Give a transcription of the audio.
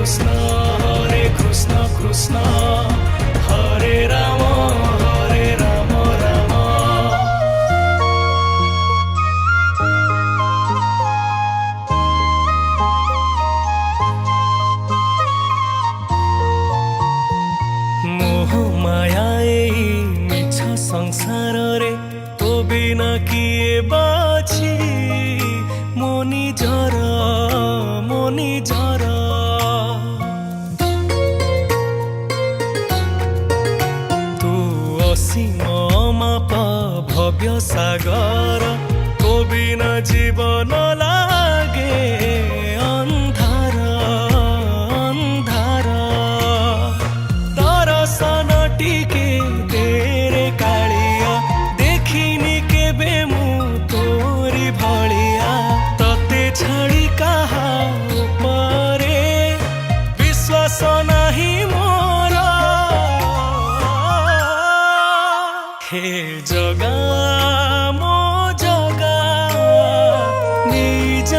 কৃষ্ণ কৃষ্ণ হরে রাম রাম। মোহ মায়া এই মিছ সংসারে তো বিনা কিয়ে বাছি মনি ঝর তু অসীম মাপ ভব্য সাগর তো বিনা জীবন লাগে ଅନ୍ଧାର ଦର୍ଶନ ଟିକେ ଦେରେ କାଳିଆ ଦେଖିନି କେବେ ମୁଁ ତୋରି ଭଳିଆ ତତେ ଛାଡ଼ି କାହା ଉପରେ ବିଶ୍ୱାସ ନାହିଁ ମୋର ହେ ଜଗା ମୋ ଜଗା ନିଜ